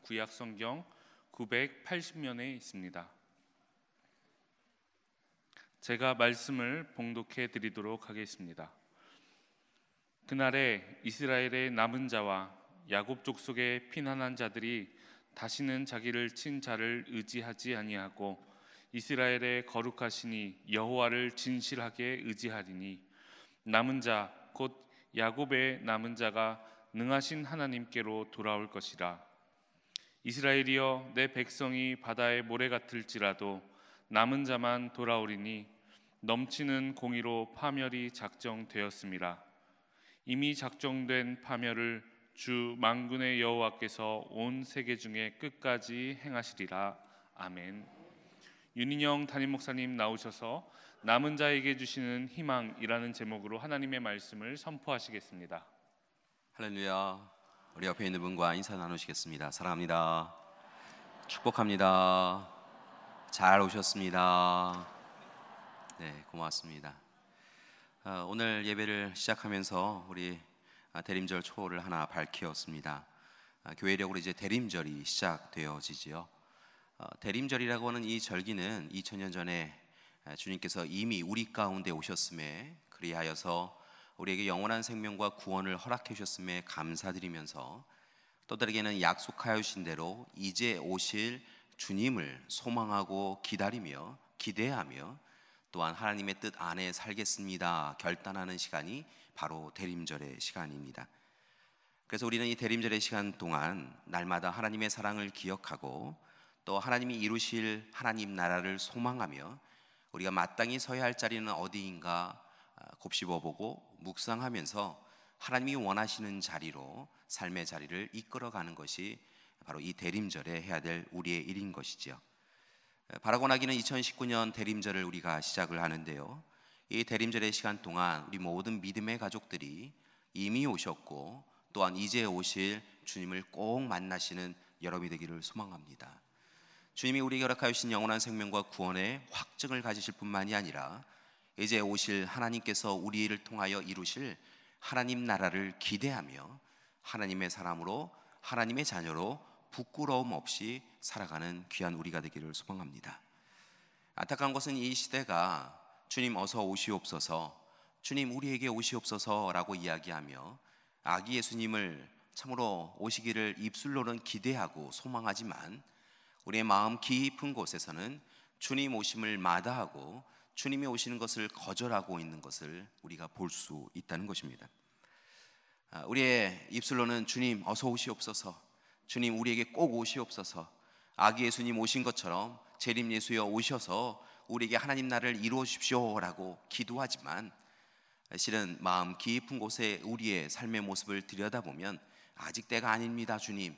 구약 성경 980면에 있습니다. 제가 말씀을 봉독해 드리도록 하겠습니다. 그날에 이스라엘의 남은 자와 야곱 족속의 피난한 자들이 다시는 자기를 친 자를 의지하지 아니하고 이스라엘의 거룩하시니 여호와를 진실하게 의지하리니 남은 자 곧 야곱의 남은 자가 능하신 하나님께로 돌아올 것이라. 이스라엘이여, 내 백성이 바다의 모래 같을지라도 남은 자만 돌아오리니 넘치는 공의로 파멸이 작정되었음이라. 이미 작정된 파멸을 주 만군의 여호와께서 온 세계 중에 끝까지 행하시리라. 아멘. 윤인영 담임 목사님 나오셔서 남은 자에게 주시는 희망이라는 제목으로 하나님의 말씀을 선포하시겠습니다. 할렐루야. 우리 옆에 있는 분과 인사 나누시겠습니다. 사랑합니다. 축복합니다. 잘 오셨습니다. 네, 고맙습니다. 오늘 예배를 시작하면서 우리 대림절 초를 하나 밝히었습니다. 교회력으로 이제 대림절이 시작되어지지요. 대림절이라고 하는 이 절기는 2000년 전에 주님께서 이미 우리 가운데 오셨음에 그리하여서 우리에게 영원한 생명과 구원을 허락해 주셨음에 감사드리면서 또 다르게는 약속하여 주신 대로 이제 오실 주님을 소망하고 기다리며 기대하며 또한 하나님의 뜻 안에 살겠습니다 결단하는 시간이 바로 대림절의 시간입니다. 그래서 우리는 이 대림절의 시간 동안 날마다 하나님의 사랑을 기억하고 또 하나님이 이루실 하나님 나라를 소망하며 우리가 마땅히 서야 할 자리는 어디인가 곱씹어보고 묵상하면서 하나님이 원하시는 자리로 삶의 자리를 이끌어가는 것이 바로 이 대림절에 해야 될 우리의 일인 것이죠. 바라고 나기는 2019년 대림절을 우리가 시작을 하는데요, 이 대림절의 시간 동안 우리 모든 믿음의 가족들이 이미 오셨고 또한 이제 오실 주님을 꼭 만나시는 여러분이 되기를 소망합니다. 주님이 우리에게 허락하여 주신 영원한 생명과 구원의 확증을 가지실 뿐만이 아니라 이제 오실 하나님께서 우리를 통하여 이루실 하나님 나라를 기대하며 하나님의 사람으로 하나님의 자녀로 부끄러움 없이 살아가는 귀한 우리가 되기를 소망합니다. 안타까운 것은 이 시대가 주님 어서 오시옵소서, 주님 우리에게 오시옵소서라고 이야기하며 아기 예수님을 참으로 오시기를 입술로는 기대하고 소망하지만 우리의 마음 깊은 곳에서는 주님 오심을 마다하고 주님이 오시는 것을 거절하고 있는 것을 우리가 볼 수 있다는 것입니다. 우리의 입술로는 주님 어서 오시옵소서, 주님 우리에게 꼭 오시옵소서, 아기 예수님 오신 것처럼 재림 예수여 오셔서 우리에게 하나님 나라를 이루어 주십시오 라고 기도하지만 실은 마음 깊은 곳에 우리의 삶의 모습을 들여다보면 아직 때가 아닙니다 주님,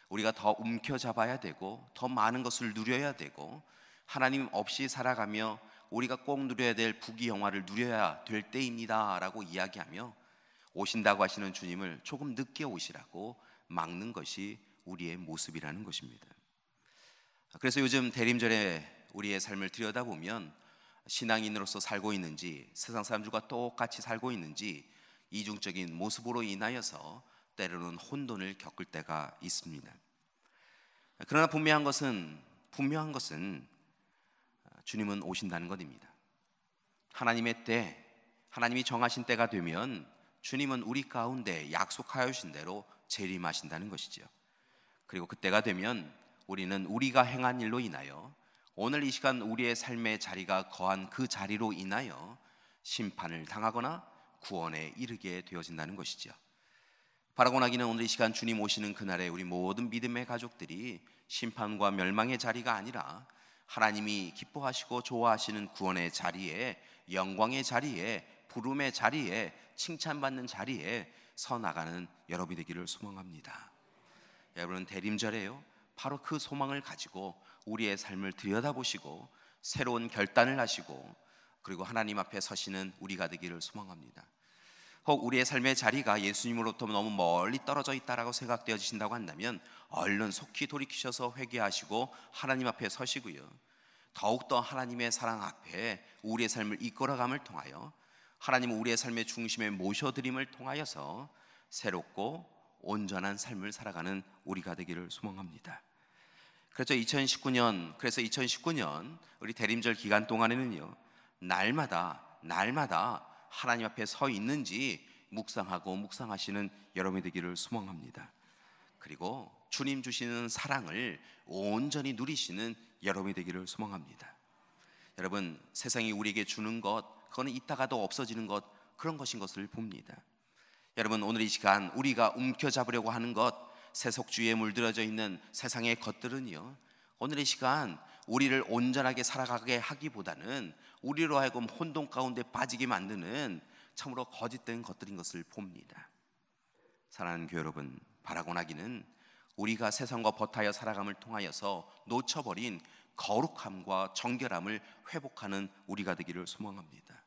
우리가 더 움켜잡아야 되고 더 많은 것을 누려야 되고 하나님 없이 살아가며 우리가 꼭 누려야 될 부귀영화를 누려야 될 때입니다 라고 이야기하며 오신다고 하시는 주님을 조금 늦게 오시라고 막는 것이 우리의 모습이라는 것입니다. 그래서 요즘 대림절에 우리의 삶을 들여다보면 신앙인으로서 살고 있는지 세상 사람들과 똑같이 살고 있는지 이중적인 모습으로 인하여서 때로는 혼돈을 겪을 때가 있습니다. 그러나 분명한 것은 주님은 오신다는 것입니다. 하나님의 때, 하나님이 정하신 때가 되면 주님은 우리 가운데 약속하여 주신 대로 재림하신다는 것이죠. 그리고 그때가 되면 우리는 우리가 행한 일로 인하여 오늘 이 시간 우리의 삶의 자리가 거한 그 자리로 인하여 심판을 당하거나 구원에 이르게 되어진다는 것이죠. 바라고 나기는 오늘 이 시간 주님 오시는 그날에 우리 모든 믿음의 가족들이 심판과 멸망의 자리가 아니라 하나님이 기뻐하시고 좋아하시는 구원의 자리에, 영광의 자리에, 부름의 자리에, 칭찬받는 자리에 서 나가는 여러분이 되기를 소망합니다. 여러분은 대림절에요, 바로 그 소망을 가지고 우리의 삶을 들여다보시고 새로운 결단을 하시고 그리고 하나님 앞에 서시는 우리가 되기를 소망합니다. 혹 우리의 삶의 자리가 예수님으로부터 너무 멀리 떨어져 있다라고 생각되어지신다고 한다면 얼른 속히 돌이키셔서 회개하시고 하나님 앞에 서시고요, 더욱더 하나님의 사랑 앞에 우리의 삶을 이끌어감을 통하여 하나님은 우리의 삶의 중심에 모셔드림을 통하여서 새롭고 온전한 삶을 살아가는 우리가 되기를 소망합니다. 그래서 2019년 우리 대림절 기간 동안에는요, 날마다 하나님 앞에 서 있는지 묵상하시는 여러분이 되기를 소망합니다. 그리고 주님 주시는 사랑을 온전히 누리시는 여러분이 되기를 소망합니다. 여러분, 세상이 우리에게 주는 것, 그거는 있다가도 없어지는 것, 그런 것인 것을 봅니다. 여러분, 오늘 이 시간 우리가 움켜잡으려고 하는 것, 세속주의에 물들어져 있는 세상의 것들은요, 오늘 이 시간 우리를 온전하게 살아가게 하기보다는 우리로 하여금 혼돈 가운데 빠지게 만드는 참으로 거짓된 것들인 것을 봅니다. 사랑하는 교회 여러분, 바라고 나기는 우리가 세상과 버타여 살아감을 통하여서 놓쳐버린 거룩함과 정결함을 회복하는 우리가 되기를 소망합니다.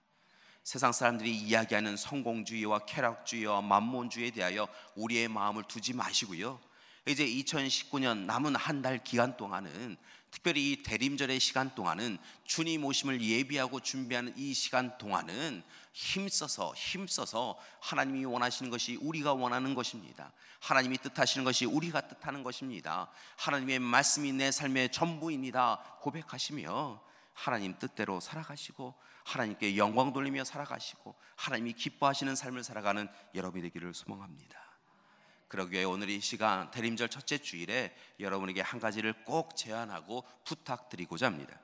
세상 사람들이 이야기하는 성공주의와 쾌락주의와 만몬주의에 대하여 우리의 마음을 두지 마시고요, 이제 2019년 남은 한 달 기간 동안은, 특별히 이 대림절의 시간 동안은, 주님 오심을 예비하고 준비하는 이 시간 동안은 힘써서 하나님이 원하시는 것이 우리가 원하는 것입니다. 하나님이 뜻하시는 것이 우리가 뜻하는 것입니다. 하나님의 말씀이 내 삶의 전부입니다 고백하시며 하나님 뜻대로 살아가시고 하나님께 영광 돌리며 살아가시고 하나님이 기뻐하시는 삶을 살아가는 여러분이 되기를 소망합니다. 그러기에 오늘 이 시간 대림절 첫째 주일에 여러분에게 한 가지를 꼭 제안하고 부탁드리고자 합니다.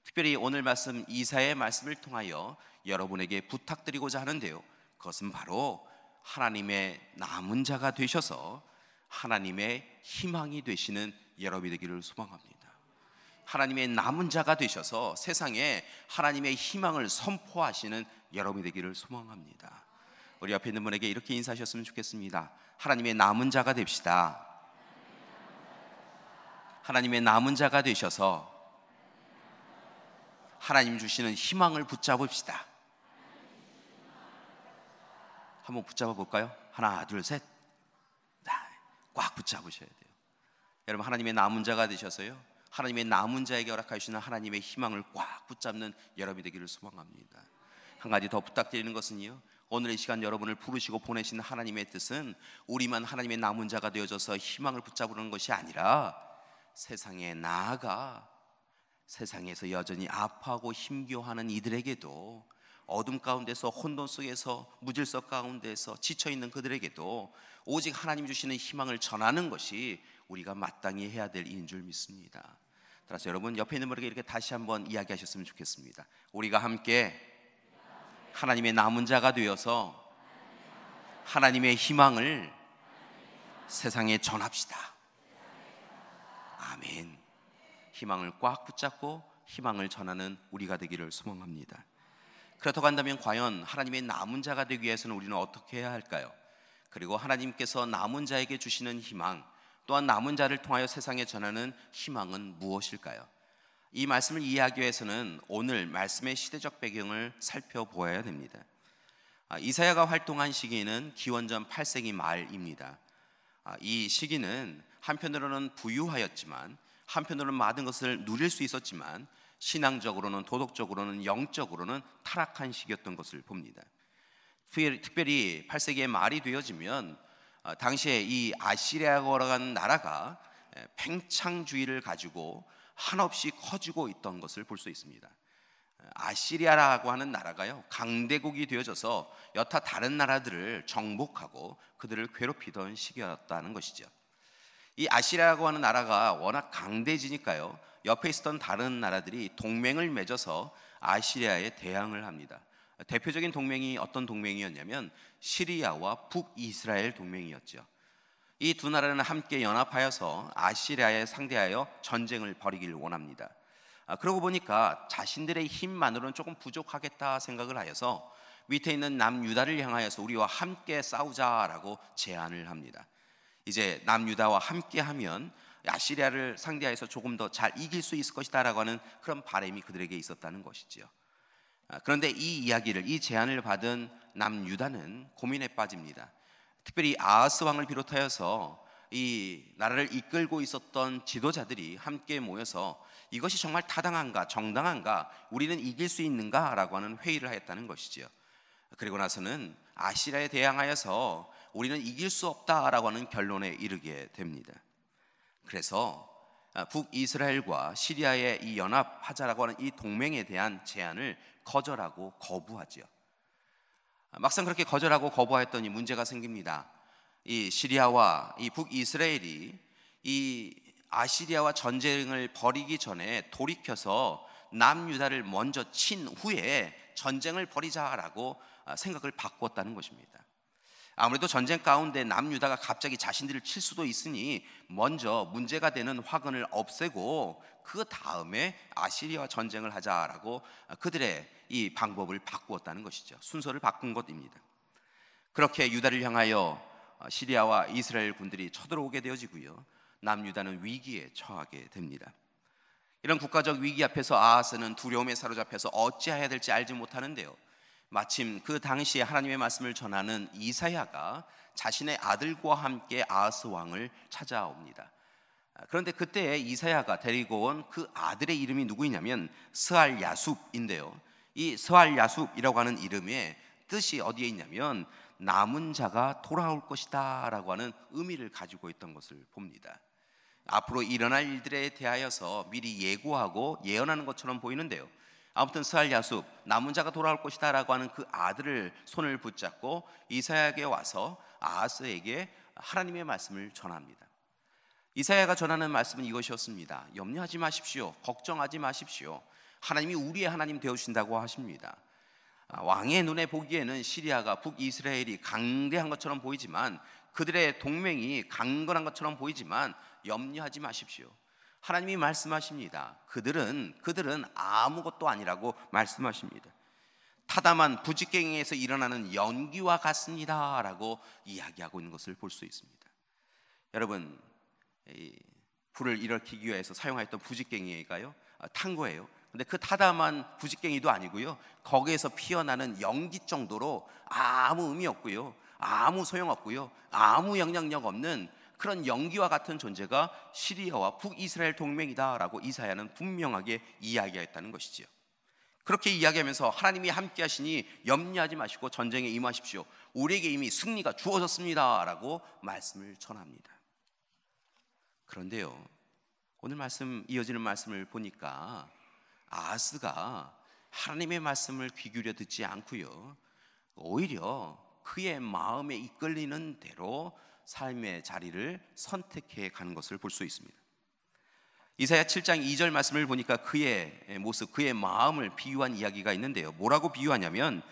특별히 오늘 말씀 이사야의 말씀을 통하여 여러분에게 부탁드리고자 하는데요, 그것은 바로 하나님의 남은 자가 되셔서 하나님의 희망이 되시는 여러분이 되기를 소망합니다. 하나님의 남은 자가 되셔서 세상에 하나님의 희망을 선포하시는 여러분이 되기를 소망합니다. 우리 옆에 있는 분에게 이렇게 인사하셨으면 좋겠습니다. 하나님의 남은 자가 됩시다. 하나님의 남은 자가 되셔서 하나님 주시는 희망을 붙잡읍시다. 한번 붙잡아 볼까요? 하나, 둘, 셋. 꽉 붙잡으셔야 돼요. 여러분, 하나님의 남은 자가 되셔서요, 하나님의 남은 자에게 허락하시는 하나님의 희망을 꽉 붙잡는 여러분이 되기를 소망합니다. 한 가지 더 부탁드리는 것은요, 오늘 이 시간 여러분을 부르시고 보내신 하나님의 뜻은 우리만 하나님의 남은 자가 되어져서 희망을 붙잡으려는 것이 아니라 세상에 나아가 세상에서 여전히 아파하고 힘겨워하는 이들에게도, 어둠 가운데서 혼돈 속에서 무질서 가운데서 지쳐있는 그들에게도 오직 하나님 주시는 희망을 전하는 것이 우리가 마땅히 해야 될 일인 줄 믿습니다. 따라서 여러분, 옆에 있는 분에게 이렇게 다시 한번 이야기하셨으면 좋겠습니다. 우리가 함께 하나님의 남은 자가 되어서 하나님의 희망을 세상에 전합시다. 아멘. 희망을 꽉 붙잡고 희망을 전하는 우리가 되기를 소망합니다. 그렇다고 한다면 과연 하나님의 남은 자가 되기 위해서는 우리는 어떻게 해야 할까요? 그리고 하나님께서 남은 자에게 주시는 희망, 또한 남은 자를 통하여 세상에 전하는 희망은 무엇일까요? 이 말씀을 이해하기 위해서는 오늘 말씀의 시대적 배경을 살펴보아야 됩니다. 이사야가 활동한 시기는 기원전 8세기 말입니다. 이 시기는 한편으로는 부유하였지만, 한편으로는 많은 것을 누릴 수 있었지만, 신앙적으로는, 도덕적으로는, 영적으로는 타락한 시기였던 것을 봅니다. 특별히 8세기의 말이 되어지면 당시에 이 아시리아라고 하는 나라가 팽창주의를 가지고 한없이 커지고 있던 것을 볼 수 있습니다. 아시리아라고 하는 나라가요, 강대국이 되어져서 여타 다른 나라들을 정복하고 그들을 괴롭히던 시기였다는 것이죠. 이 아시리아라고 하는 나라가 워낙 강대지니까요, 옆에 있었던 다른 나라들이 동맹을 맺어서 아시리아에 대항을 합니다. 대표적인 동맹이 어떤 동맹이었냐면 시리아와 북이스라엘 동맹이었죠. 이 두 나라는 함께 연합하여서 아시리아에 상대하여 전쟁을 벌이기를 원합니다. 그러고 보니까 자신들의 힘만으로는 조금 부족하겠다 생각을 하여서 밑에 있는 남유다를 향하여서 우리와 함께 싸우자라고 제안을 합니다. 이제 남유다와 함께하면 아시리아를 상대하여서 조금 더 잘 이길 수 있을 것이다 라고 하는 그런 바람이 그들에게 있었다는 것이죠. 그런데 이 제안을 받은 남유다는 고민에 빠집니다. 특별히 아하스 왕을 비롯하여서 이 나라를 이끌고 있었던 지도자들이 함께 모여서 이것이 정말 타당한가, 정당한가, 우리는 이길 수 있는가 라고 하는 회의를 하였다는 것이죠. 그리고 나서는 아시리아에 대항하여서 우리는 이길 수 없다라고 하는 결론에 이르게 됩니다. 그래서 북이스라엘과 시리아의 이 연합하자라고 하는 이 동맹에 대한 제안을 거절하고 거부하지요. 막상 그렇게 거절하고 거부하였더니 문제가 생깁니다. 이 시리아와 이 북이스라엘이 이 아시리아와 전쟁을 벌이기 전에 돌이켜서 남유다를 먼저 친 후에 전쟁을 벌이자라고 생각을 바꾸었다는 것입니다. 아무래도 전쟁 가운데 남유다가 갑자기 자신들을 칠 수도 있으니 먼저 문제가 되는 화근을 없애고 그 다음에 아시리아와 전쟁을 하자라고 그들의 이 방법을 바꾸었다는 것이죠. 순서를 바꾼 것입니다. 그렇게 유다를 향하여 시리아와 이스라엘 군들이 쳐들어오게 되어지고요, 남유다는 위기에 처하게 됩니다. 이런 국가적 위기 앞에서 아하스는 두려움에 사로잡혀서 어찌해야 될지 알지 못하는데요, 마침 그 당시에 하나님의 말씀을 전하는 이사야가 자신의 아들과 함께 아하스 왕을 찾아옵니다. 그런데 그때 이사야가 데리고 온 그 아들의 이름이 누구이냐면 스알야숲인데요, 이 스알야숲이라고 하는 이름의 뜻이 어디에 있냐면 남은 자가 돌아올 것이다 라고 하는 의미를 가지고 있던 것을 봅니다. 앞으로 일어날 일들에 대하여서 미리 예고하고 예언하는 것처럼 보이는데요, 아무튼 스알야숲, 남은 자가 돌아올 것이다 라고 하는 그 아들을 손을 붙잡고 이사야에게 와서 아하스에게 하나님의 말씀을 전합니다. 이사야가 전하는 말씀은 이것이었습니다. 염려하지 마십시오. 걱정하지 마십시오. 하나님이 우리의 하나님 되어주신다고 하십니다. 왕의 눈에 보기에는 시리아가 북이스라엘이 강대한 것처럼 보이지만, 그들의 동맹이 강건한 것처럼 보이지만 염려하지 마십시오. 하나님이 말씀하십니다. 그들은 아무것도 아니라고 말씀하십니다. 타담한 부직갱이에서 일어나는 연기와 같습니다 라고 이야기하고 있는 것을 볼 수 있습니다. 여러분, 불을 일으키기 위해서 사용했던 부직갱이가요, 탄 거예요. 근데 그 타담한 부직갱이도 아니고요, 거기에서 피어나는 연기 정도로 아무 의미 없고요, 아무 소용 없고요, 아무 영향력 없는 그런 연기와 같은 존재가 시리아와 북이스라엘 동맹이다라고 이사야는 분명하게 이야기했다는 것이지요. 그렇게 이야기하면서 하나님이 함께 하시니 염려하지 마시고 전쟁에 임하십시오. 우리에게 이미 승리가 주어졌습니다 라고 말씀을 전합니다. 그런데요, 오늘 말씀, 이어지는 말씀을 보니까 아하스가 하나님의 말씀을 귀 기울여 듣지 않고요, 오히려 그의 마음에 이끌리는 대로 삶의 자리를 선택해 가는 것을 볼 수 있습니다. 이사야 7장 2절 말씀을 보니까 그의 모습, 그의 마음을 비유한 이야기가 있는데요, 뭐라고 비유하냐면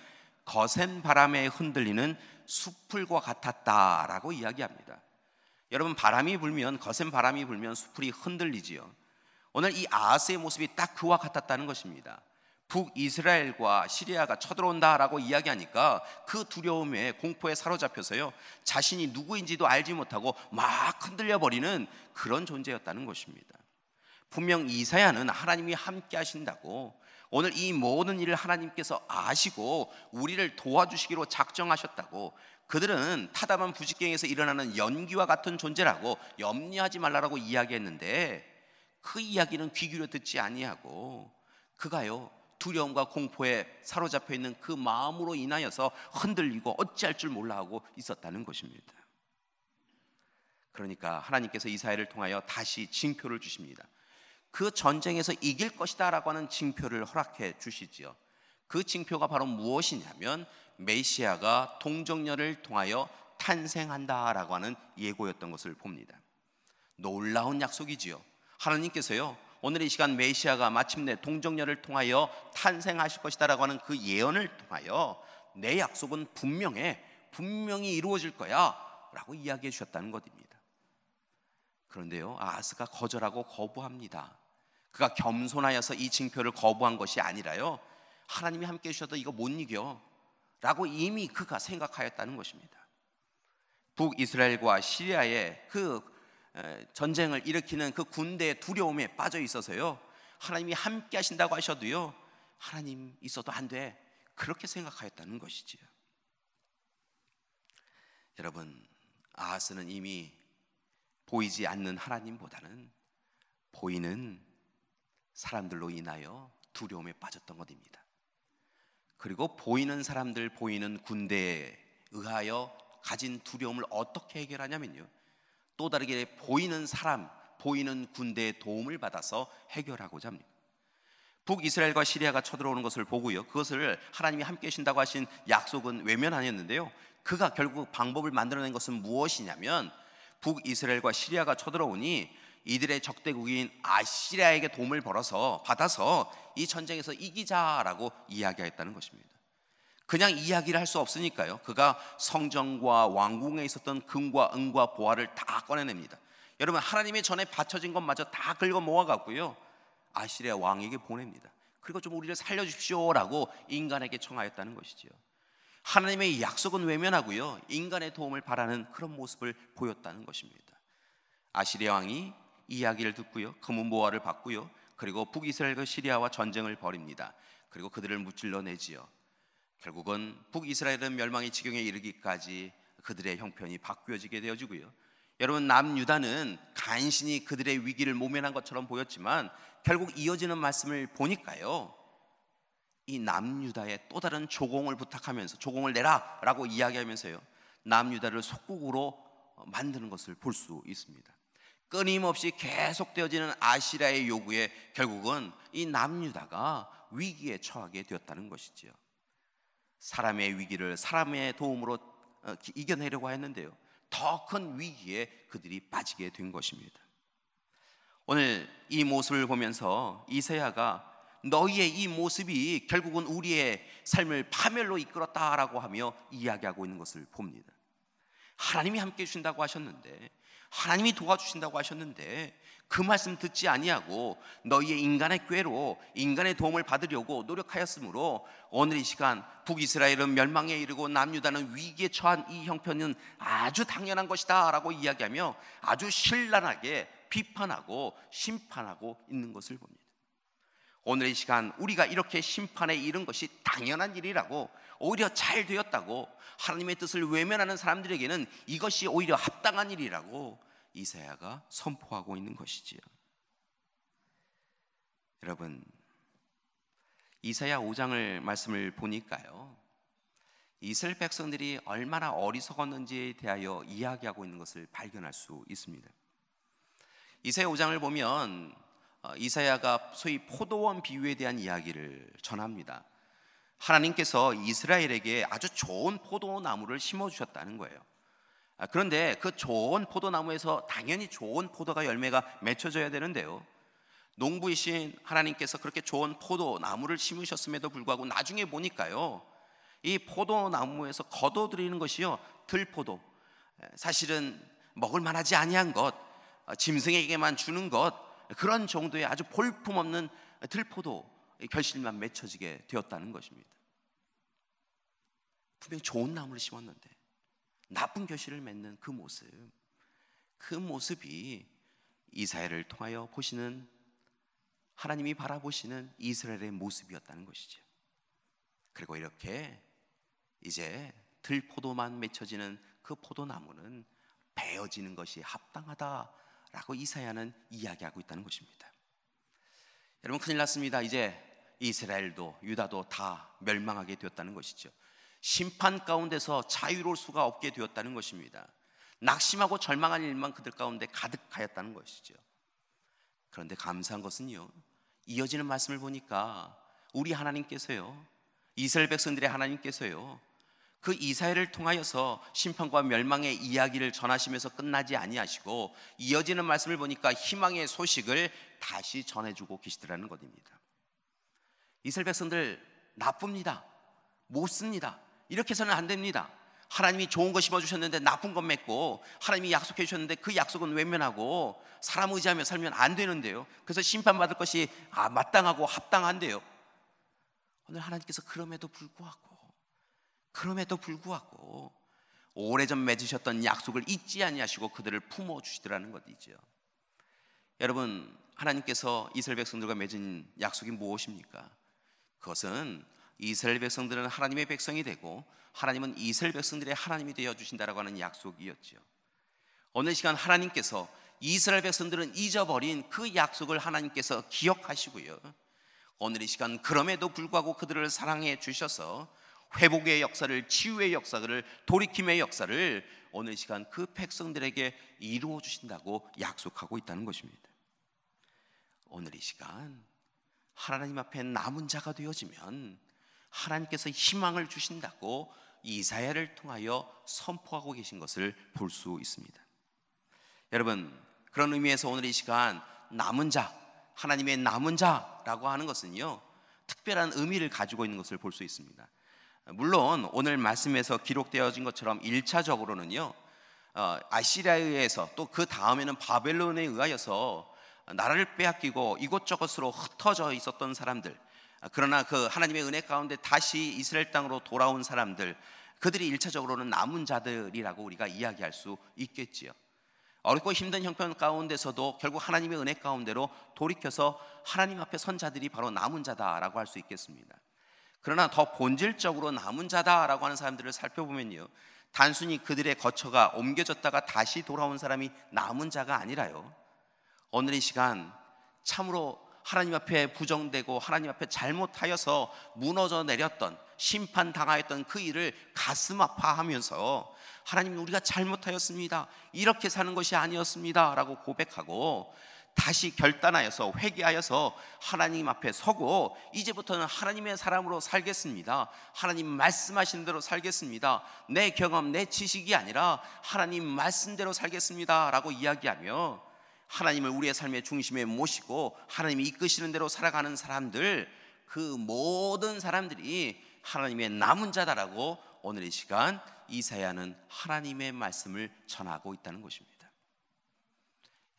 거센 바람에 흔들리는 숲풀과 같았다라고 이야기합니다. 여러분, 바람이 불면, 거센 바람이 불면 숲풀이 흔들리지요. 오늘 이 아하스의 모습이 딱 그와 같았다는 것입니다. 북이스라엘과 시리아가 쳐들어온다라고 이야기하니까 그 두려움에, 공포에 사로잡혀서요, 자신이 누구인지도 알지 못하고 막 흔들려 버리는 그런 존재였다는 것입니다. 분명 이사야는 하나님이 함께 하신다고, 오늘 이 모든 일을 하나님께서 아시고 우리를 도와주시기로 작정하셨다고, 그들은 타담한 부직갱에서 일어나는 연기와 같은 존재라고, 염려하지 말라라고 이야기했는데 그 이야기는 귀 기울여 듣지 아니하고 그가요, 두려움과 공포에 사로잡혀 있는 그 마음으로 인하여서 흔들리고 어찌할 줄 몰라 하고 있었다는 것입니다. 그러니까 하나님께서 이사야를 통하여 다시 징표를 주십니다. 그 전쟁에서 이길 것이다 라고 하는 징표를 허락해 주시지요. 그 징표가 바로 무엇이냐면 메시아가 동정녀를 통하여 탄생한다라고 하는 예고였던 것을 봅니다. 놀라운 약속이지요. 하나님께서요, 오늘 이 시간 메시아가 마침내 동정녀를 통하여 탄생하실 것이다라고 하는 그 예언을 통하여 내 약속은 분명히 이루어질 거야 라고 이야기해 주셨다는 것입니다. 그런데요, 아하스가 거절하고 거부합니다. 그가 겸손하여서 이 징표를 거부한 것이 아니라요, 하나님이 함께 해주셔도 이거 못 이겨 라고 이미 그가 생각하였다는 것입니다. 북이스라엘과 시리아의 그 전쟁을 일으키는 그 군대의 두려움에 빠져 있어서요, 하나님이 함께 하신다고 하셔도요, 하나님 있어도 안 돼, 그렇게 생각하였다는 것이지요. 여러분, 아하스는 이미 보이지 않는 하나님보다는 보이는 사람들로 인하여 두려움에 빠졌던 것입니다. 그리고 보이는 사람들, 보이는 군대에 의하여 가진 두려움을 어떻게 해결하냐면요, 또 다르게 보이는 사람, 보이는 군대의 도움을 받아서 해결하고자 합니다. 북이스라엘과 시리아가 쳐들어오는 것을 보고요, 그것을 하나님이 함께 하신다고 하신 약속은 외면 아니었는데요, 그가 결국 방법을 만들어낸 것은 무엇이냐면, 북이스라엘과 시리아가 쳐들어오니 이들의 적대국인 아시리아에게 도움을 받아서 이 전쟁에서 이기자라고 이야기했다는 것입니다. 그냥 이야기를 할 수 없으니까요, 그가 성전과 왕궁에 있었던 금과 은과 보화를 다 꺼내냅니다. 여러분, 하나님의 전에 바쳐진 것마저 다 긁어 모아갖고요, 아시리아 왕에게 보냅니다. 그리고 좀 우리를 살려주십시오라고 인간에게 청하였다는 것이지요. 하나님의 약속은 외면하고요, 인간의 도움을 바라는 그런 모습을 보였다는 것입니다. 아시리아 왕이 이야기를 듣고요, 금은 보화를 받고요, 그리고 북이스라엘과 시리아와 전쟁을 벌입니다. 그리고 그들을 무찔러내지요. 결국은 북이스라엘은 멸망의 지경에 이르기까지 그들의 형편이 바뀌어지게 되어지고요, 여러분, 남유다는 간신히 그들의 위기를 모면한 것처럼 보였지만 결국 이어지는 말씀을 보니까요, 이 남유다의 또 다른 조공을 부탁하면서 조공을 내라 라고 이야기하면서요, 남유다를 속국으로 만드는 것을 볼 수 있습니다. 끊임없이 계속되어지는 아시리아의 요구에 결국은 이 남유다가 위기에 처하게 되었다는 것이지요. 사람의 위기를 사람의 도움으로 이겨내려고 했는데요, 더 큰 위기에 그들이 빠지게 된 것입니다. 오늘 이 모습을 보면서 이사야가 너희의 이 모습이 결국은 우리의 삶을 파멸로 이끌었다라고 하며 이야기하고 있는 것을 봅니다. 하나님이 함께 해주신다고 하셨는데, 하나님이 도와주신다고 하셨는데 그 말씀 듣지 아니하고 너희의 인간의 꾀로 인간의 도움을 받으려고 노력하였으므로 오늘 이 시간 북이스라엘은 멸망에 이르고 남유다는 위기에 처한 이 형편은 아주 당연한 것이다 라고 이야기하며 아주 신랄하게 비판하고 심판하고 있는 것을 봅니다. 오늘 이 시간 우리가 이렇게 심판에 이른 것이 당연한 일이라고, 오히려 잘 되었다고, 하나님의 뜻을 외면하는 사람들에게는 이것이 오히려 합당한 일이라고 이사야가 선포하고 있는 것이지요. 여러분, 이사야 5장을 말씀을 보니까요, 이스라엘 백성들이 얼마나 어리석었는지에 대하여 이야기하고 있는 것을 발견할 수 있습니다. 이사야 5장을 보면 이사야가 소위 포도원 비유에 대한 이야기를 전합니다. 하나님께서 이스라엘에게 아주 좋은 포도나무를 심어주셨다는 거예요. 그런데 그 좋은 포도나무에서 당연히 좋은 포도가 열매가 맺혀져야 되는데요, 농부이신 하나님께서 그렇게 좋은 포도나무를 심으셨음에도 불구하고 나중에 보니까요, 이 포도나무에서 거둬들이는 것이요, 들포도, 사실은 먹을 만하지 아니한 것, 짐승에게만 주는 것, 그런 정도의 아주 볼품없는 들포도 결실만 맺혀지게 되었다는 것입니다. 분명히 좋은 나무를 심었는데 나쁜 결실을 맺는 그 모습이 이사야를 통하여 보시는, 하나님이 바라보시는 이스라엘의 모습이었다는 것이죠. 그리고 이렇게 이제 들포도만 맺혀지는 그 포도나무는 베어지는 것이 합당하다라고 이사야는 이야기하고 있다는 것입니다. 여러분, 큰일 났습니다. 이제 이스라엘도 유다도 다 멸망하게 되었다는 것이죠. 심판 가운데서 자유로울 수가 없게 되었다는 것입니다. 낙심하고 절망한 일만 그들 가운데 가득하였다는 것이죠. 그런데 감사한 것은요, 이어지는 말씀을 보니까 우리 하나님께서요, 이스라엘 백성들의 하나님께서요, 그 이사야를 통하여서 심판과 멸망의 이야기를 전하시면서 끝나지 아니하시고 이어지는 말씀을 보니까 희망의 소식을 다시 전해주고 계시더라는 것입니다. 이스라엘 백성들 나쁩니다. 못 씁니다. 이렇게 해서는 안 됩니다. 하나님이 좋은 거 심어주셨는데 나쁜 것 맺고, 하나님이 약속해 주셨는데 그 약속은 외면하고 사람 의지하며 살면 안 되는데요, 그래서 심판받을 것이 마땅하고 합당한데요, 오늘 하나님께서 그럼에도 불구하고 오래전 맺으셨던 약속을 잊지 아니하시고 그들을 품어주시더라는 것이죠. 여러분, 하나님께서 이스라엘 백성들과 맺은 약속이 무엇입니까? 그것은 이스라엘 백성들은 하나님의 백성이 되고 하나님은 이스라엘 백성들의 하나님이 되어 주신다라고 하는 약속이었죠. 오늘 시간 하나님께서 이스라엘 백성들은 잊어버린 그 약속을 하나님께서 기억하시고요, 오늘 이 시간 그럼에도 불구하고 그들을 사랑해 주셔서 회복의 역사를, 치유의 역사를, 돌이킴의 역사를 오늘 이 시간 그 백성들에게 이루어 주신다고 약속하고 있다는 것입니다. 오늘 이 시간 하나님 앞에 남은 자가 되어지면 하나님께서 희망을 주신다고 이사야를 통하여 선포하고 계신 것을 볼 수 있습니다. 여러분, 그런 의미에서 오늘 이 시간 남은 자, 하나님의 남은 자라고 하는 것은요, 특별한 의미를 가지고 있는 것을 볼 수 있습니다. 물론 오늘 말씀에서 기록되어진 것처럼 1차적으로는요, 아시리아에 의해서, 또 그 다음에는 바벨론에 의하여서 나라를 빼앗기고 이곳저곳으로 흩어져 있었던 사람들, 그러나 그 하나님의 은혜 가운데 다시 이스라엘 땅으로 돌아온 사람들, 그들이 1차적으로는 남은 자들이라고 우리가 이야기할 수 있겠지요. 어렵고 힘든 형편 가운데서도 결국 하나님의 은혜 가운데로 돌이켜서 하나님 앞에 선 자들이 바로 남은 자다라고 할 수 있겠습니다. 그러나 더 본질적으로 남은 자다라고 하는 사람들을 살펴보면요, 단순히 그들의 거처가 옮겨졌다가 다시 돌아온 사람이 남은 자가 아니라요, 오늘 이 시간 참으로 하나님 앞에 부정되고 하나님 앞에 잘못하여서 무너져 내렸던, 심판당하였던 그 일을 가슴 아파하면서 하나님, 우리가 잘못하였습니다, 이렇게 사는 것이 아니었습니다 라고 고백하고 다시 결단하여서 회개하여서 하나님 앞에 서고 이제부터는 하나님의 사람으로 살겠습니다, 하나님 말씀하신 대로 살겠습니다, 내 경험, 내 지식이 아니라 하나님 말씀대로 살겠습니다 라고 이야기하며 하나님을 우리의 삶의 중심에 모시고 하나님이 이끄시는 대로 살아가는 사람들, 그 모든 사람들이 하나님의 남은 자다라고 오늘 이 시간 이사야는 하나님의 말씀을 전하고 있다는 것입니다.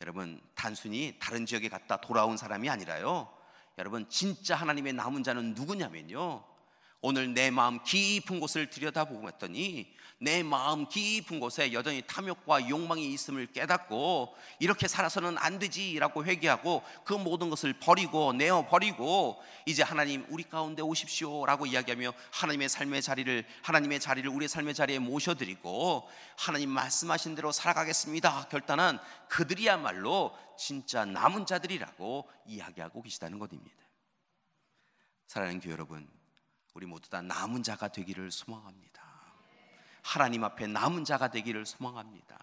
여러분, 단순히 다른 지역에 갔다 돌아온 사람이 아니라요, 여러분, 진짜 하나님의 남은 자는 누구냐면요, 오늘 내 마음 깊은 곳을 들여다보고 했더니 내 마음 깊은 곳에 여전히 탐욕과 욕망이 있음을 깨닫고 이렇게 살아서는 안 되지라고 회개하고 그 모든 것을 버리고 내어버리고 이제 하나님 우리 가운데 오십시오라고 이야기하며 하나님의 삶의 자리를, 하나님의 자리를 우리의 삶의 자리에 모셔드리고 하나님 말씀하신 대로 살아가겠습니다 결단한 그들이야말로 진짜 남은 자들이라고 이야기하고 계시다는 것입니다. 사랑하는 교회 여러분, 우리 모두 다 남은 자가 되기를 소망합니다. 하나님 앞에 남은 자가 되기를 소망합니다.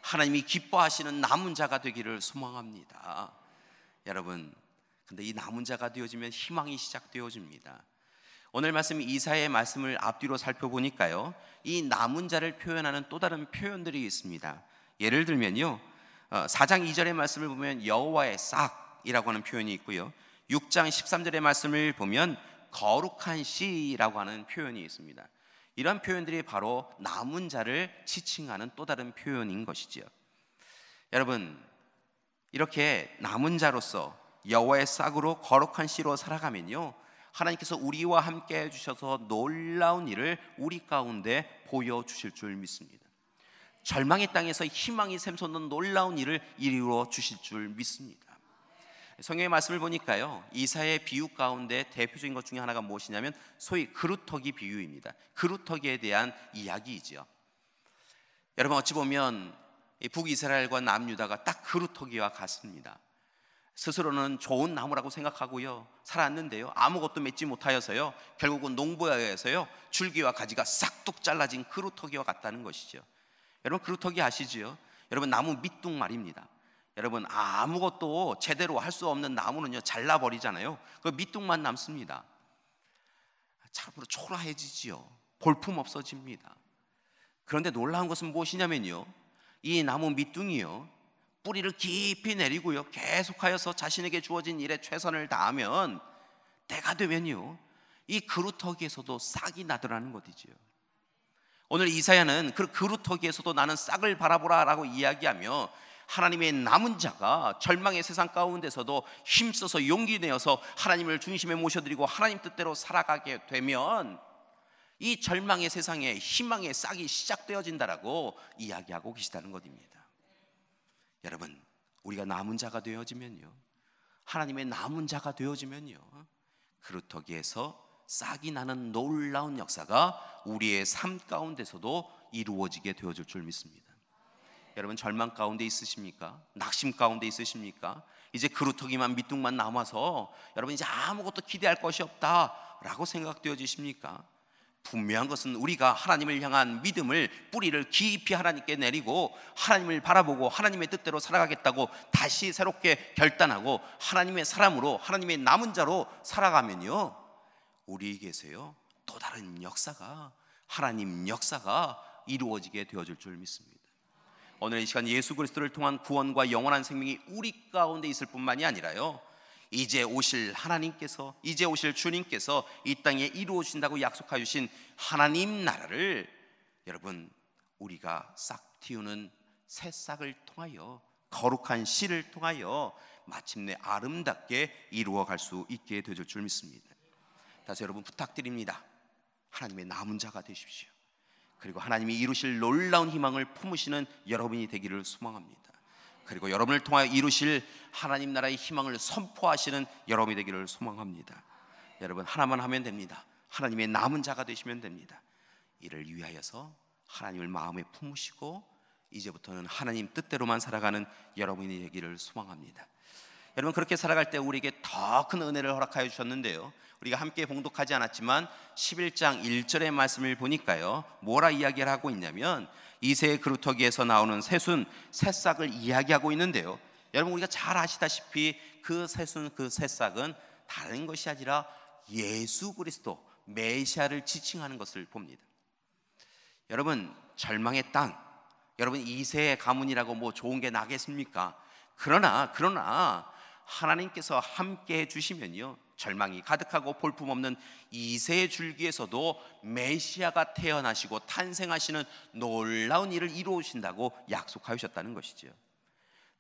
하나님이 기뻐하시는 남은 자가 되기를 소망합니다. 여러분, 근데 이 남은 자가 되어지면 희망이 시작되어집니다. 오늘 말씀 이사야의 말씀을 앞뒤로 살펴보니까요, 이 남은 자를 표현하는 또 다른 표현들이 있습니다. 예를 들면요, 4장 2절의 말씀을 보면 여호와의 싹이라고 하는 표현이 있고요, 6장 13절의 말씀을 보면 거룩한 씨라고 하는 표현이 있습니다. 이런 표현들이 바로 남은 자를 지칭하는 또 다른 표현인 것이지요. 여러분, 이렇게 남은 자로서 여호와의 싹으로 거룩한 씨로 살아가면요, 하나님께서 우리와 함께 해주셔서 놀라운 일을 우리 가운데 보여주실 줄 믿습니다. 절망의 땅에서 희망이 샘솟는 놀라운 일을 이루어 주실 줄 믿습니다. 성경의 말씀을 보니까요, 이사야의 비유 가운데 대표적인 것 중에 하나가 무엇이냐면 소위 그루터기 비유입니다. 그루터기에 대한 이야기이죠. 여러분, 어찌 보면 북이스라엘과 남유다가 딱 그루터기와 같습니다. 스스로는 좋은 나무라고 생각하고요, 살았는데요, 아무것도 맺지 못하여서요, 결국은 농부에 의해서요, 줄기와 가지가 싹둑 잘라진 그루터기와 같다는 것이죠. 여러분, 그루터기 아시지요? 여러분, 나무 밑둥 말입니다. 여러분, 아무것도 제대로 할 수 없는 나무는요, 잘라버리잖아요. 그 밑둥만 남습니다. 참으로 초라해지지요. 볼품 없어집니다. 그런데 놀라운 것은 무엇이냐면요, 이 나무 밑둥이요, 뿌리를 깊이 내리고요, 계속하여서 자신에게 주어진 일에 최선을 다하면 때가 되면요, 이 그루터기에서도 싹이 나더라는 것이지요. 오늘 이사야는 그 그루터기에서도 나는 싹을 바라보라라고 이야기하며 하나님의 남은 자가 절망의 세상 가운데서도 힘써서 용기 내어서 하나님을 중심에 모셔드리고 하나님 뜻대로 살아가게 되면 이 절망의 세상에 희망의 싹이 시작되어진다라고 이야기하고 계시다는 것입니다. 여러분, 우리가 남은 자가 되어지면요, 하나님의 남은 자가 되어지면요, 그루터기에서 싹이 나는 놀라운 역사가 우리의 삶 가운데서도 이루어지게 되어질 줄 믿습니다. 여러분, 절망 가운데 있으십니까? 낙심 가운데 있으십니까? 이제 그루터기만 밑둥만 남아서 여러분 이제 아무것도 기대할 것이 없다라고 생각되어지십니까? 분명한 것은 우리가 하나님을 향한 믿음을, 뿌리를 깊이 하나님께 내리고 하나님을 바라보고 하나님의 뜻대로 살아가겠다고 다시 새롭게 결단하고 하나님의 사람으로, 하나님의 남은 자로 살아가면요, 우리에게서요 또 다른 역사가, 하나님 역사가 이루어지게 되어질 줄 믿습니다. 오늘 이 시간 예수 그리스도를 통한 구원과 영원한 생명이 우리 가운데 있을 뿐만이 아니라요, 이제 오실 하나님께서, 이제 오실 주님께서 이 땅에 이루어 주신다고 약속하여 주신 하나님 나라를 여러분, 우리가 싹 틔우는 새싹을 통하여, 거룩한 씨를 통하여 마침내 아름답게 이루어 갈 수 있게 되줄 줄 믿습니다. 다시 여러분 부탁드립니다. 하나님의 남은 자가 되십시오. 그리고 하나님이 이루실 놀라운 희망을 품으시는 여러분이 되기를 소망합니다. 그리고 여러분을 통하여 이루실 하나님 나라의 희망을 선포하시는 여러분이 되기를 소망합니다. 여러분 하나만 하면 됩니다. 하나님의 남은 자가 되시면 됩니다. 이를 위하여서 하나님을 마음에 품으시고 이제부터는 하나님 뜻대로만 살아가는 여러분이 되기를 소망합니다. 여러분 그렇게 살아갈 때 우리에게 더 큰 은혜를 허락하여 주셨는데요, 우리가 함께 봉독하지 않았지만 11장 1절의 말씀을 보니까요, 뭐라 이야기를 하고 있냐면 이새의 그루터기에서 나오는 새순, 새싹을 이야기하고 있는데요, 여러분 우리가 잘 아시다시피 그 새순, 그 새싹은 다른 것이 아니라 예수 그리스도 메시아를 지칭하는 것을 봅니다. 여러분 절망의 땅, 여러분 이새의 가문이라고 뭐 좋은 게 나겠습니까? 그러나 하나님께서 함께 해주시면요, 절망이 가득하고 볼품없는 이새의 줄기에서도 메시아가 태어나시고 탄생하시는 놀라운 일을 이루어오신다고 약속하셨다는 것이죠.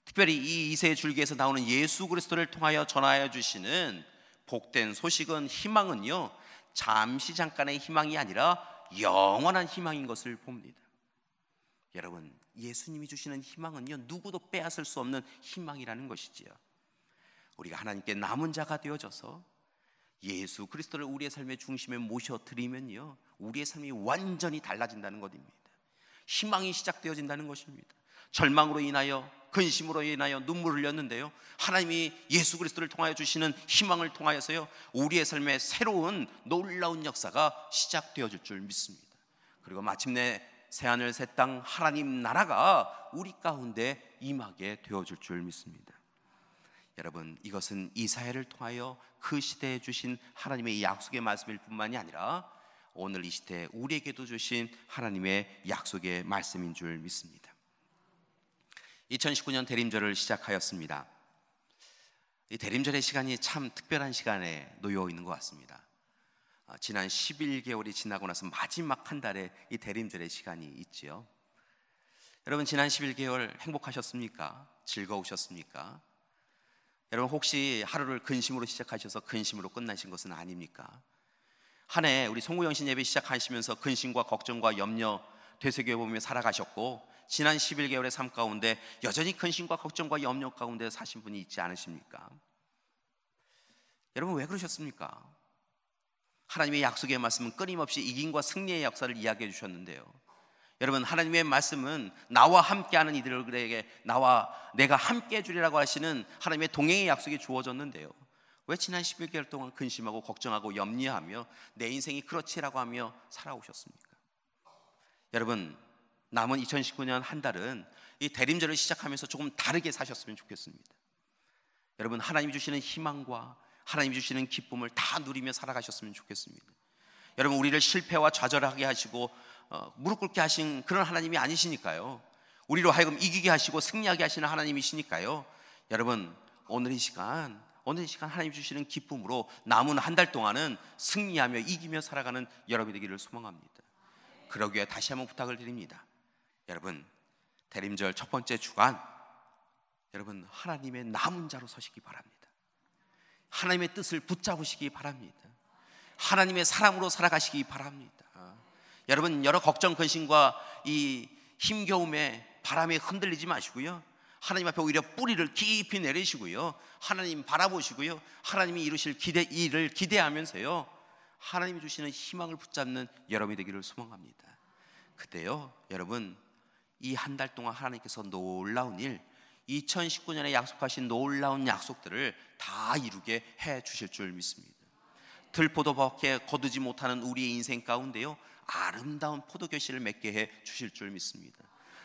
특별히 이 이새의 줄기에서 나오는 예수 그리스도를 통하여 전하여 주시는 복된 소식은, 희망은요, 잠시 잠깐의 희망이 아니라 영원한 희망인 것을 봅니다. 여러분 예수님이 주시는 희망은요, 누구도 빼앗을 수 없는 희망이라는 것이지요. 우리가 하나님께 남은 자가 되어져서 예수 그리스도를 우리의 삶의 중심에 모셔드리면요, 우리의 삶이 완전히 달라진다는 것입니다. 희망이 시작되어진다는 것입니다. 절망으로 인하여, 근심으로 인하여 눈물을 흘렸는데요, 하나님이 예수 그리스도를 통하여 주시는 희망을 통하여서요, 우리의 삶에 새로운 놀라운 역사가 시작되어질 줄 믿습니다. 그리고 마침내 새하늘 새 땅 하나님 나라가 우리 가운데 임하게 되어질 줄 믿습니다. 여러분 이것은 이사야를 통하여 그 시대에 주신 하나님의 약속의 말씀일 뿐만이 아니라 오늘 이 시대에 우리에게도 주신 하나님의 약속의 말씀인 줄 믿습니다. 2019년 대림절을 시작하였습니다. 이 대림절의 시간이 참 특별한 시간에 놓여 있는 것 같습니다. 지난 11개월이 지나고 나서 마지막 한 달에 이 대림절의 시간이 있지요. 여러분 지난 11개월 행복하셨습니까? 즐거우셨습니까? 여러분 혹시 하루를 근심으로 시작하셔서 근심으로 끝나신 것은 아닙니까? 한 해 우리 송구영신 예배 시작하시면서 근심과 걱정과 염려 되새겨보며 살아가셨고, 지난 11개월의 삶 가운데 여전히 근심과 걱정과 염려 가운데 사신 분이 있지 않으십니까? 여러분 왜 그러셨습니까? 하나님의 약속의 말씀은 끊임없이 이김과 승리의 역사를 이야기해 주셨는데요, 여러분 하나님의 말씀은 나와 함께하는 이들에게 내가 함께 해주리라고 하시는 하나님의 동행의 약속이 주어졌는데요, 왜 지난 11개월 동안 근심하고 걱정하고 염려하며 내 인생이 그렇지라고 하며 살아오셨습니까? 여러분 남은 2019년 한 달은 이 대림절을 시작하면서 조금 다르게 사셨으면 좋겠습니다. 여러분 하나님이 주시는 희망과 하나님이 주시는 기쁨을 다 누리며 살아가셨으면 좋겠습니다. 여러분 우리를 실패와 좌절하게 하시고 무릎 꿇게 하신 그런 하나님이 아니시니까요, 우리로 하여금 이기게 하시고 승리하게 하시는 하나님이시니까요, 여러분 오늘 이 시간 하나님 주시는 기쁨으로 남은 한 달 동안은 승리하며 이기며 살아가는 여러분이 되기를 소망합니다. 그러기 위해 다시 한번 부탁을 드립니다. 여러분 대림절 첫 번째 주간, 여러분 하나님의 남은 자로 서시기 바랍니다. 하나님의 뜻을 붙잡으시기 바랍니다. 하나님의 사람으로 살아가시기 바랍니다. 여러분 여러 걱정 근심과 이 힘겨움에 바람에 흔들리지 마시고요, 하나님 앞에 오히려 뿌리를 깊이 내리시고요, 하나님 바라보시고요, 하나님이 이루실 일을 기대하면서요, 하나님이 주시는 희망을 붙잡는 여러분이 되기를 소망합니다. 그때요 여러분 이 한 달 동안 하나님께서 놀라운 일, 2019년에 약속하신 놀라운 약속들을 다 이루게 해 주실 줄 믿습니다. 들포도밖에 거두지 못하는 우리의 인생 가운데요, 아름다운 포도교실을 맺게 해 주실 줄 믿습니다.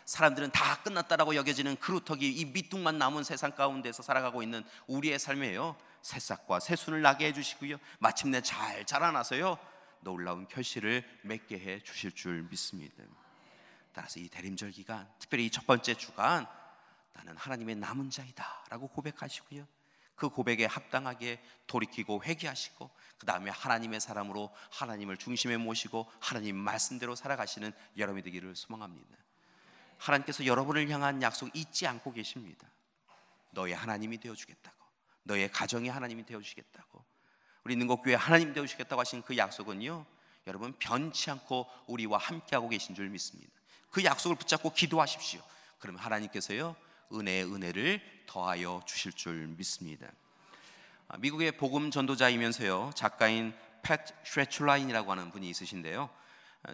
사람들은 다 끝났다라고 여겨지는 그루터기 이 밑둥만 남은 세상 가운데서 살아가고 있는 우리의 삶에요, 새싹과 새순을 나게 해주시고요, 마침내 잘 자라나서요 놀라운 결실을 맺게 해 주실 줄 믿습니다. 따라서 이 대림절 기간, 특별히 이 첫 번째 주간, 나는 하나님의 남은 자이다 라고 고백하시고요, 그 고백에 합당하게 돌이키고 회개하시고 그 다음에 하나님의 사람으로 하나님을 중심에 모시고 하나님 말씀대로 살아가시는 여러분이 되기를 소망합니다. 하나님께서 여러분을 향한 약속 잊지 않고 계십니다. 너의 하나님이 되어주겠다고, 너의 가정의 하나님이 되어주시겠다고, 우리 능곡교회 하나님 되어주시겠다고 하신 그 약속은요, 여러분 변치 않고 우리와 함께하고 계신 줄 믿습니다. 그 약속을 붙잡고 기도하십시오. 그러면 하나님께서요 은혜의 은혜를 더하여 주실 줄 믿습니다. 미국의 복음 전도자이면서요 작가인 팻 쉐출라인이라고 하는 분이 있으신데요,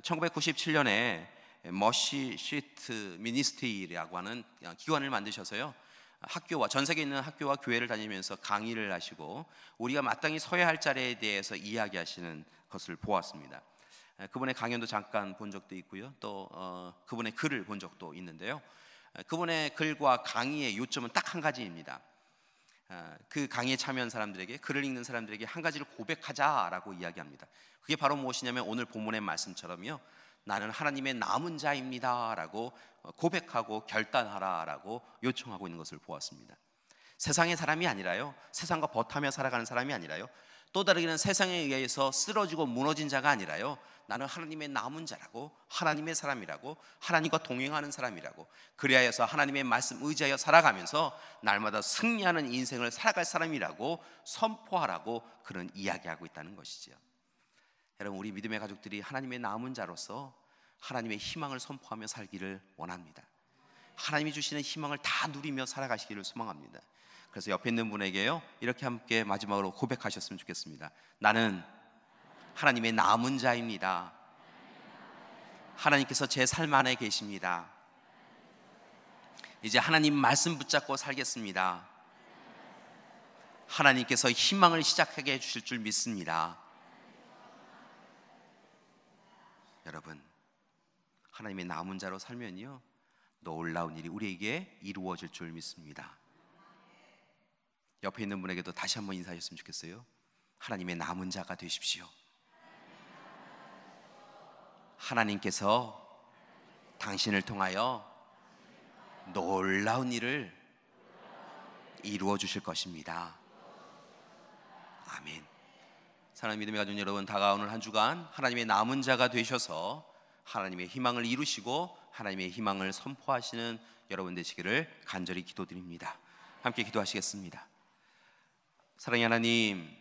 1997년에 머시 시트 미니스트리라고 하는 기관을 만드셔서요 학교와 전 세계에 있는 학교와 교회를 다니면서 강의를 하시고 우리가 마땅히 서야 할 자리에 대해서 이야기하시는 것을 보았습니다. 그분의 강연도 잠깐 본 적도 있고요, 또 그분의 글을 본 적도 있는데요, 그분의 글과 강의의 요점은 딱 한 가지입니다. 그 강의에 참여한 사람들에게, 글을 읽는 사람들에게 한 가지를 고백하자라고 이야기합니다. 그게 바로 무엇이냐면 오늘 본문의 말씀처럼요, 나는 하나님의 남은 자입니다 라고 고백하고 결단하라라고 요청하고 있는 것을 보았습니다. 세상의 사람이 아니라요, 세상과 버타며 살아가는 사람이 아니라요, 또 다르게는 세상에 의해서 쓰러지고 무너진 자가 아니라요, 나는 하나님의 남은 자라고, 하나님의 사람이라고, 하나님과 동행하는 사람이라고, 그리하여서 하나님의 말씀 의지하여 살아가면서 날마다 승리하는 인생을 살아갈 사람이라고 선포하라고 그런 이야기하고 있다는 것이죠. 여러분, 우리 믿음의 가족들이 하나님의 남은 자로서 하나님의 희망을 선포하며 살기를 원합니다. 하나님이 주시는 희망을 다 누리며 살아가시기를 소망합니다. 그래서 옆에 있는 분에게요 이렇게 함께 마지막으로 고백하셨으면 좋겠습니다. 나는 하나님의 남은 자입니다. 하나님께서 제 삶 안에 계십니다. 이제 하나님 말씀 붙잡고 살겠습니다. 하나님께서 희망을 시작하게 해주실 줄 믿습니다. 여러분, 하나님의 남은 자로 살면요 놀라운 일이 우리에게 이루어질 줄 믿습니다. 옆에 있는 분에게도 다시 한번 인사하셨으면 좋겠어요. 하나님의 남은 자가 되십시오. 하나님께서 당신을 통하여 놀라운 일을 이루어 주실 것입니다. 아멘. 사랑하는 믿음의 가족 여러분, 다가오는 한 주간 하나님의 남은 자가 되셔서 하나님의 희망을 이루시고 하나님의 희망을 선포하시는 여러분 되시기를 간절히 기도드립니다. 함께 기도하시겠습니다. 사랑의 하나님,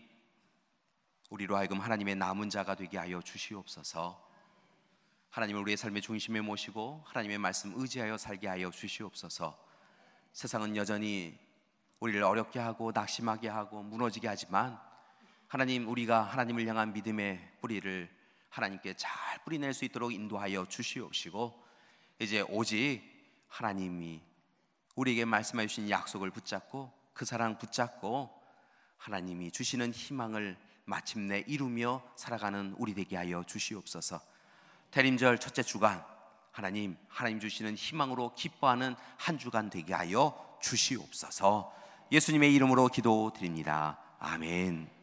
우리로 하여금 하나님의 남은 자가 되게 하여 주시옵소서. 하나님을 우리의 삶의 중심에 모시고 하나님의 말씀 의지하여 살게 하여 주시옵소서. 세상은 여전히 우리를 어렵게 하고 낙심하게 하고 무너지게 하지만 하나님, 우리가 하나님을 향한 믿음의 뿌리를 하나님께 잘 뿌리낼 수 있도록 인도하여 주시옵시고, 이제 오직 하나님이 우리에게 말씀해 주신 약속을 붙잡고 그 사랑 붙잡고 하나님이 주시는 희망을 마침내 이루며 살아가는 우리 되게 하여 주시옵소서. 대림절 첫째 주간 하나님 주시는 희망으로 기뻐하는 한 주간 되게 하여 주시옵소서. 예수님의 이름으로 기도드립니다. 아멘.